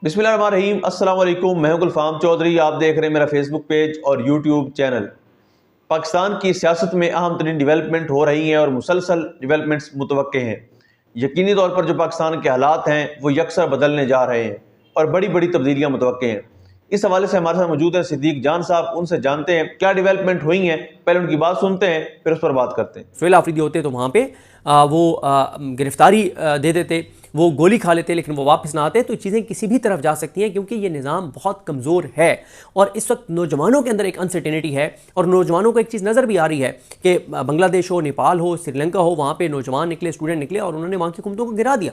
बिस्मिल्लाहिर्रहमानिर्रहीम। अस्सलाम वालेकुम। मैं हूं गुलफाम चौधरी। आप देख रहे हैं मेरा फेसबुक पेज और यूट्यूब चैनल। पाकिस्तान की सियासत में अहम तरीन डिवेलपमेंट हो रही हैं और मुसलसल डिवेलपमेंट्स मुतवक्के हैं। यकीनी तौर पर जो पाकिस्तान के हालात हैं वो यकसर बदलने जा रहे हैं और बड़ी बड़ी तब्दीलियाँ मुतवक्के हैं। इस हवाले से हमारे साथ मौजूद हैं सिद्दीक जान साहब। उनसे जानते हैं क्या डिवेलपमेंट हुई हैं, पहले उनकी बात सुनते हैं फिर उस पर बात करते हैं। सुहेल आफरीदी होते तो वहाँ पे वो गिरफ्तारी दे देते, वो गोली खा लेते, लेकिन वो वापस ना आते तो चीज़ें किसी भी तरफ जा सकती हैं, क्योंकि ये निज़ाम बहुत कमज़ोर है। और इस वक्त नौजवानों के अंदर एक अनसर्टेनिटी है और नौजवानों को एक चीज़ नज़र भी आ रही है कि बांग्लादेश हो, नेपाल हो, श्रीलंका हो, वहाँ पे नौजवान निकले, स्टूडेंट निकले और उन्होंने वहाँ की हुकूमतों को गिरा दिया।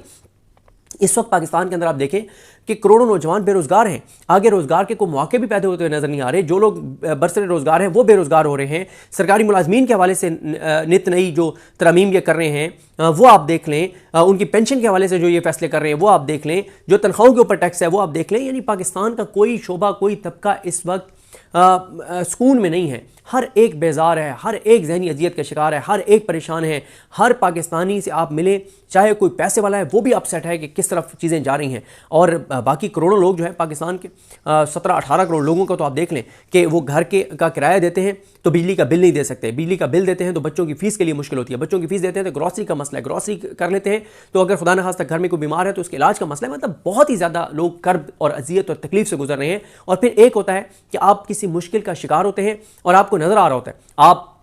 इस वक्त पाकिस्तान के अंदर आप देखें कि करोड़ों नौजवान बेरोजगार हैं। आगे रोजगार के कोई मौके भी पैदा होते हुए नजर नहीं आ रहे। जो लोग बरसरे रोजगार हैं वो बेरोजगार हो रहे हैं। सरकारी मुलाजमीन के हवाले से नित नई जो तरमीम ये कर रहे हैं वो आप देख लें, उनकी पेंशन के हवाले से जो ये फैसले कर रहे हैं वो आप देख लें, जो तनख्वाहों के ऊपर टैक्स है वो आप देख लें। यानी पाकिस्तान का कोई शोबा, कोई तबका इस वक्त सुकून में नहीं है। हर एक बेजार है, हर एक जहनी अजियत का शिकार है, हर एक परेशान है। हर पाकिस्तानी से आप मिले, चाहे कोई पैसे वाला है, वो भी अपसेट है कि किस तरफ चीज़ें जा रही हैं। और बाकी करोड़ों लोग जो है पाकिस्तान के 17-18 करोड़ लोगों का तो आप देख लें कि वो घर का किराया देते हैं तो बिजली का बिल नहीं दे सकते, बिजली का बिल देते हैं तो बच्चों की फीस के लिए मुश्किल होती है, बच्चों की फीस देते हैं तो ग्रॉसरी का मसला है, ग्रॉसरी कर लेते हैं तो अगर खुदा न खास्ता घर में कोई बीमार है तो उसके इलाज का मसला है। मतलब बहुत ही ज़्यादा लोग कर्ब और अजियत और तकलीफ से गुजर रहे हैं। और फिर एक होता है कि आप किसी मुश्किल का शिकार होते हैं और आपको नज़र आ रहा होता है आप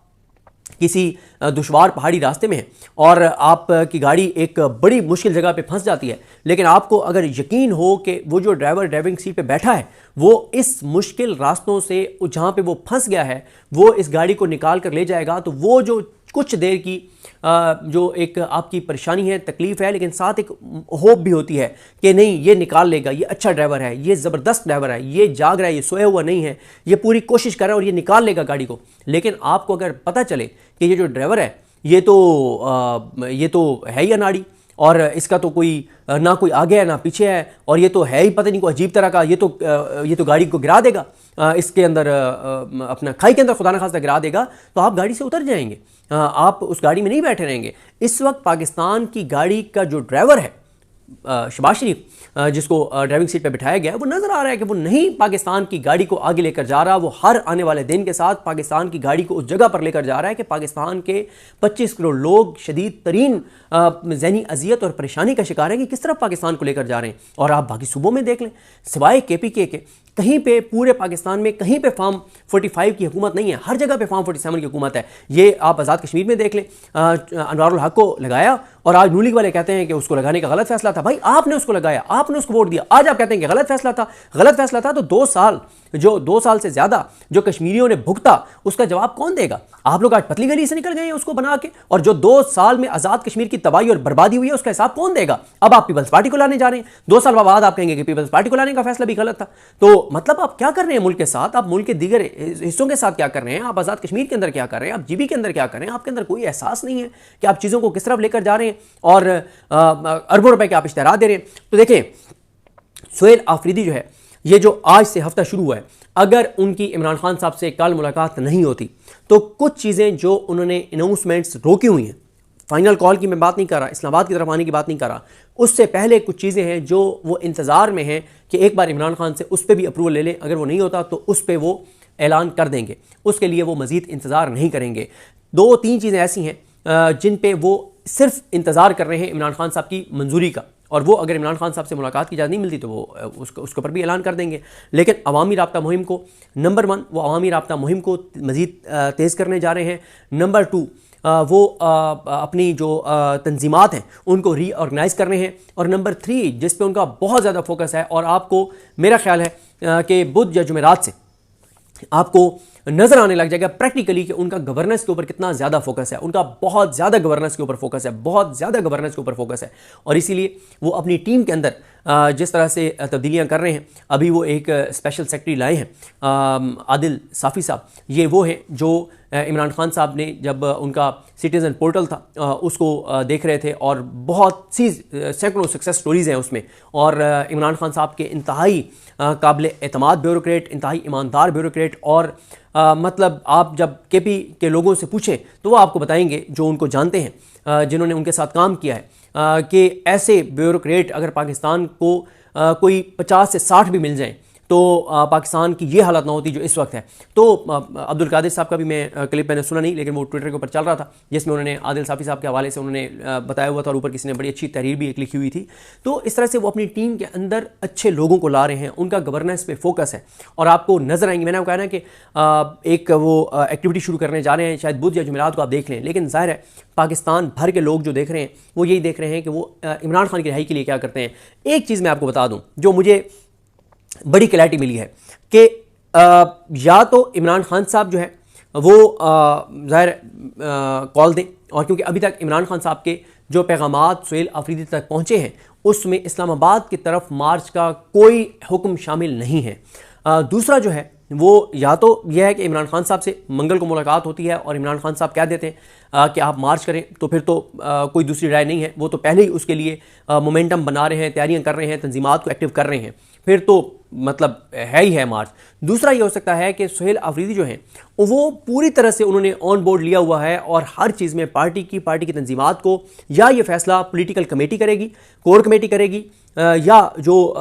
किसी दुश्वार पहाड़ी रास्ते में है और आपकी गाड़ी एक बड़ी मुश्किल जगह पे फंस जाती है, लेकिन आपको अगर यकीन हो कि वो जो ड्राइवर ड्राइविंग सीट पे बैठा है वो इस मुश्किल रास्तों से जहाँ पे वो फंस गया है वो इस गाड़ी को निकाल कर ले जाएगा, तो वो जो कुछ देर की जो एक आपकी परेशानी है, तकलीफ है, लेकिन साथ एक होप भी होती है कि नहीं ये निकाल लेगा, ये अच्छा ड्राइवर है, ये ज़बरदस्त ड्राइवर है, ये जाग रहा है, ये सोया हुआ नहीं है, ये पूरी कोशिश कर रहा है और ये निकाल लेगा गाड़ी को। लेकिन आपको अगर पता चले कि ये जो ड्राइवर है ये तो है ही अनाड़ी और इसका तो कोई ना कोई आगे है ना पीछे है और ये तो है ही पता नहीं कोई अजीब तरह का, ये तो गाड़ी को गिरा देगा, इसके अंदर अपना खाई के अंदर खुदा न खास्ता गिरा देगा, तो आप गाड़ी से उतर जाएंगे, आप उस गाड़ी में नहीं बैठे रहेंगे। इस वक्त पाकिस्तान की गाड़ी का जो ड्राइवर है शहबाज शरीफ, जिसको ड्राइविंग सीट पे बिठाया गया है, वो नज़र आ रहा है कि वो नहीं पाकिस्तान की गाड़ी को आगे लेकर जा रहा। वो हर आने वाले दिन के साथ पाकिस्तान की गाड़ी को उस जगह पर लेकर जा रहा है कि पाकिस्तान के 25 करोड़ लोग शदीद तरीन ज़हनी अजियत और परेशानी का शिकार हैं कि किस तरफ पाकिस्तान को लेकर जा रहे हैं। और आप बाकी सूबों में देख लें, सिवाय KPK के कहीं पे पूरे पाकिस्तान में कहीं पे फॉर्म 45 की हुकूमत नहीं है, हर जगह पे फॉर्म 47 की हुकूमत है। ये आप आज़ाद कश्मीर में देख लें, अनवारुल हक को लगाया और आज नून लीग वाले कहते हैं कि उसको लगाने का गलत फैसला था। भाई आपने उसको लगाया, आपने उसको वोट दिया, आज आप कहते हैं कि गलत फैसला था। गलत फैसला था तो 2 साल से ज़्यादा जो कश्मीरियों ने भुगता उसका जवाब कौन देगा? आप लोग आज पतली गली से निकल गए हैं उसको बना के, और जो 2 साल में आज़ाद कश्मीर की तबाही और बर्बादी हुई है उसका हिसाब कौन देगा? अब आप पीपल्स पार्टी को लाने जा रहे हैं, 2 साल बाद आप कहेंगे कि पीपल्स पार्टी को लाने का फैसला भी गलत था। तो मतलब आप क्या कर रहे हैं मुल्क के साथ, आप मुल्क के दीगर हिस्सों के साथ क्या कर रहे हैं, आप आज़ाद कश्मीर के अंदर क्या कर रहे हैं, आप GB के अंदर क्या कर रहे हैं? आपके अंदर कोई एहसास नहीं है कि आप चीज़ों को किस तरफ लेकर जा रहे हैं और अरबों रुपए के आप इश्तेहार दे रहे हैं। तो देखें, सुहेल आफरीदी जो है, ये जो आज से हफ्ता शुरू हुआ है, अगर उनकी इमरान खान साहब से कल मुलाकात नहीं होती तो कुछ चीज़ें जो उन्होंने अनाउंसमेंट्स रोकी हुई हैं, फाइनल कॉल की मैं बात नहीं कर रहा, इस्लामाबाद की तरफ आने की बात नहीं कर रहा, उससे पहले कुछ चीज़ें हैं जो वो इंतज़ार में हैं कि एक बार इमरान खान से उस पर भी अप्रूवल ले लें। अगर वो नहीं होता तो उस पर वो ऐलान कर देंगे, उसके लिए वो मज़ीद इंतज़ार नहीं करेंगे। 2-3 चीज़ें ऐसी हैं जिन पे वो सिर्फ इंतज़ार कर रहे हैं इमरान खान साहब की मंजूरी का, और वो अगर इमरान खान साहब से मुलाकात की इजाज़त नहीं मिलती तो वो उसके ऊपर भी ऐलान कर देंगे। लेकिन अवामी राब्ता मुहिम को नंबर 1, वो अवामी राब्ता मुहिम को मज़ीद तेज़ करने जा रहे हैं। नंबर 2, वो अपनी जो तंजीमात हैं उनको रीऑर्गेनाइज़ कर रहे हैं। और नंबर 3, जिस पे उनका बहुत ज़्यादा फोकस है और आपको मेरा ख्याल है कि बुध या जुमेरात से आपको नजर आने लग जाएगा प्रैक्टिकली कि उनका गवर्नेंस के ऊपर कितना ज़्यादा फोकस है, उनका बहुत ज़्यादा गवर्नेंस के ऊपर फोकस है, बहुत ज़्यादा गवर्नेंस के ऊपर फोकस है। और इसीलिए वो अपनी टीम के अंदर जिस तरह से तब्दीलियां कर रहे हैं, अभी वो एक स्पेशल सेक्रेटरी लाए हैं आदिल साफ़ी साहब। ये वो हैं जो इमरान खान साहब ने जब उनका सिटीज़न पोर्टल था उसको देख रहे थे और बहुत सी सैकड़ों सक्सेस स्टोरीज़ हैं उसमें, और इमरान खान साहब के इंतहाई काबिल एतमाद ब्यूरोक्रेट, इंतहाई ईमानदार ब्यूरोक्रेट, और मतलब आप जब KP के लोगों से पूछें तो वो आपको बताएंगे जो उनको जानते हैं, जिन्होंने उनके साथ काम किया है, कि ऐसे ब्यूरोक्रेट अगर पाकिस्तान को कोई 50 से 60 भी मिल जाएं तो पाकिस्तान की ये हालत ना होती जो इस वक्त है। तो अब्दुल कादिर साहब का भी मैं क्लिप मैंने सुना नहीं, लेकिन वो ट्विटर के ऊपर चल रहा था, जिसमें उन्होंने आदिल साफ़ी साहब के हवाले से उन्होंने बताया हुआ था और ऊपर किसी ने बड़ी अच्छी तहरीर भी एक लिखी हुई थी। तो इस तरह से वो अपनी टीम के अंदर अच्छे लोगों को ला रहे हैं, उनका गवर्नेंस पे फोकस है और आपको नजर आएंगे। मैंने कहा ना कि एक वो एक्टिविटी शुरू करने जा रहे हैं, शायद बुध या जुमेरात को आप देख लें, लेकिन जाहिर है पाकिस्तान भर के लोग जो देख रहे हैं वो यही देख रहे हैं कि वो इमरान खान की रिहाई के लिए क्या करते हैं। एक चीज़ मैं आपको बता दूँ जो मुझे बड़ी क्लैरिटी मिली है कि या तो इमरान खान साहब जो है वो ज़ाहिर कॉल दें, और क्योंकि अभी तक इमरान खान साहब के जो पैगामात सुहेल अफरीदी तक पहुँचे हैं उसमें इस्लामाबाद की तरफ मार्च का कोई हुक्म शामिल नहीं है। दूसरा जो है वो या तो यह है कि इमरान खान साहब से मंगल को मुलाकात होती है और इमरान खान साहब कह देते हैं कि आप मार्च करें, तो फिर तो कोई दूसरी राय नहीं है, वो तो पहले ही उसके लिए मोमेंटम बना रहे हैं, तैयारियां कर रहे हैं, तंजीमात को एक्टिव कर रहे हैं, फिर तो मतलब है ही है मार्च। दूसरा ये हो सकता है कि सुहेल अफरीदी जो हैं वो पूरी तरह से उन्होंने ऑन बोर्ड लिया हुआ है और हर चीज़ में पार्टी की तंजीमात को, या ये फैसला पॉलिटिकल कमेटी करेगी, कोर कमेटी करेगी, या जो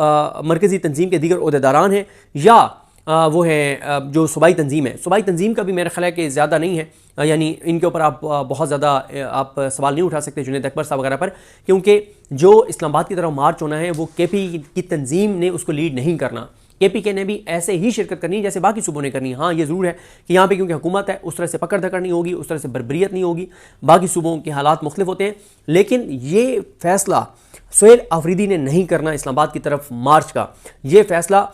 मरकज़ी तंजीम के दीगर ओहदेदारान हैं, या वो है जो सूबाई तंजीम है। सूबाई तंजीम का भी मेरा ख्याल है कि ज़्यादा नहीं है, यानी इनके ऊपर आप बहुत ज़्यादा आप सवाल नहीं उठा सकते जुनैद अकबर साहब वगैरह पर, क्योंकि जो इस्लामाबाद की तरफ मार्च होना है वो KP की तंजीम ने उसको लीड नहीं करना। KPK ने भी ऐसे ही शिरकत करनी है जैसे बाकी सूबों ने करनी है। हाँ, ये ज़रूर है कि यहाँ पे क्योंकि हुकूमत है उस तरह से पकड़ धकड़ नहीं होगी, उस तरह से बर्बरियत नहीं होगी, बाकी सूबों के हालात मुख्तलिफ होते हैं, लेकिन ये फैसला सुहेल अफरीदी ने नहीं करना इस्लामाबाद की तरफ मार्च का। ये फैसला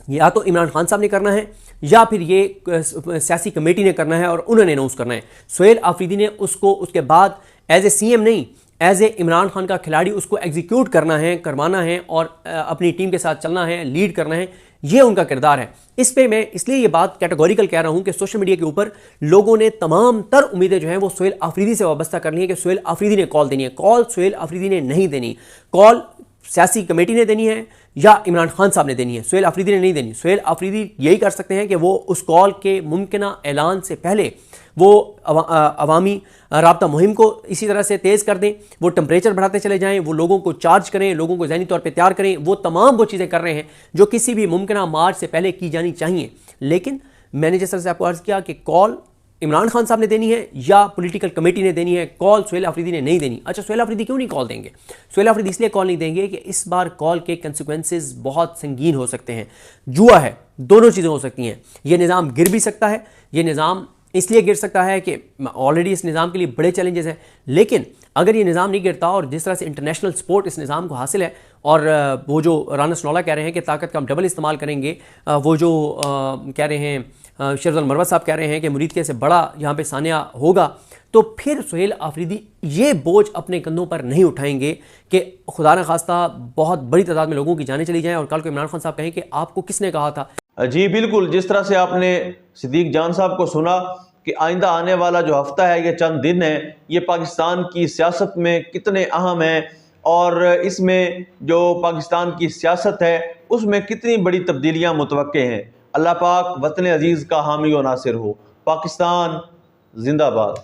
या तो इमरान खान साहब ने करना है या फिर ये सियासी कमेटी ने करना है और उन्होंने अनाउंस करना है। सुहेल अफरीदी ने उसको उसके बाद एज ए CM नहीं, एज ए इमरान खान का खिलाड़ी उसको एग्जीक्यूट करना है, करवाना है और अपनी टीम के साथ चलना है, लीड करना है, ये उनका किरदार है। इस पे मैं इसलिए ये बात कैटेगोरिकल कह रहा हूँ कि सोशल मीडिया के ऊपर लोगों ने तमाम तर उम्मीदें जो हैं वो सुहेल अफरीदी से वाबस्ता कर ली है कि सुहेल अफरीदी ने कॉल देनी है। कॉल सुहेल अफरीदी ने नहीं देनी, कॉल सियासी कमेटी ने देनी है या इमरान खान साहब ने देनी है, सुहेल अफरीदी ने नहीं देनी। सुहेल अफरीदी यही कर सकते हैं कि वो उस कॉल के मुमकिना ऐलान से पहले वो अवामी राब्ता मुहिम को इसी तरह से तेज़ कर दें, वो टेम्परेचर बढ़ाते चले जाएं, वो लोगों को चार्ज करें, लोगों को ज़हनी तौर पे तैयार करें, वो तमाम वो चीज़ें कर रहे हैं जो किसी भी मुमकिना मार्च से पहले की जानी चाहिए। लेकिन मैंने जिस तरह से आपको अर्ज़ किया कि कॉल इमरान खान साहब ने देनी है या पॉलिटिकल कमेटी ने देनी है, कॉल सुहेल अफरीदी ने नहीं देनी। अच्छा, सुहेल अफरीदी क्यों नहीं कॉल देंगे? सुहेल अफरीदी इसलिए कॉल नहीं देंगे कि इस बार कॉल के कंसिक्वेंसेस बहुत संगीन हो सकते हैं। जुआ है, दोनों चीज़ें हो सकती हैं। ये निज़ाम गिर भी सकता है, ये निज़ाम इसलिए गिर सकता है कि ऑलरेडी इस निज़ाम के लिए बड़े चैलेंजेस हैं, लेकिन अगर ये निज़ाम नहीं गिरता और जिस तरह से इंटरनेशनल सपोर्ट इस निज़ाम को हासिल है और वो जो राना सनौला कह रहे हैं कि ताकत का हम डबल इस्तेमाल करेंगे, वो जो कह रहे हैं शरजुल मरवत साहब कह रहे हैं कि मुरीद के से बड़ा यहाँ पे सानिया होगा, तो फिर सुहेल अफरीदी ये बोझ अपने कंधों पर नहीं उठाएंगे कि खुदा न खास्ता बहुत बड़ी तादाद में लोगों की जानें चली जाएं और कल को इमरान खान साहब कहें कि आपको किसने कहा था। जी बिल्कुल, जिस तरह से आपने सिद्दीक जान साहब को सुना कि आइंदा आने वाला जो हफ्ता है, ये चंद दिन है, ये पाकिस्तान की सियासत में कितने अहम हैं और इसमें जो पाकिस्तान की सियासत है उसमें कितनी बड़ी तब्दीलियां मुतवक्के हैं। अल्लाह पाक वतन अजीज़ का हामी व नासिर हो। पाकिस्तान जिंदाबाद।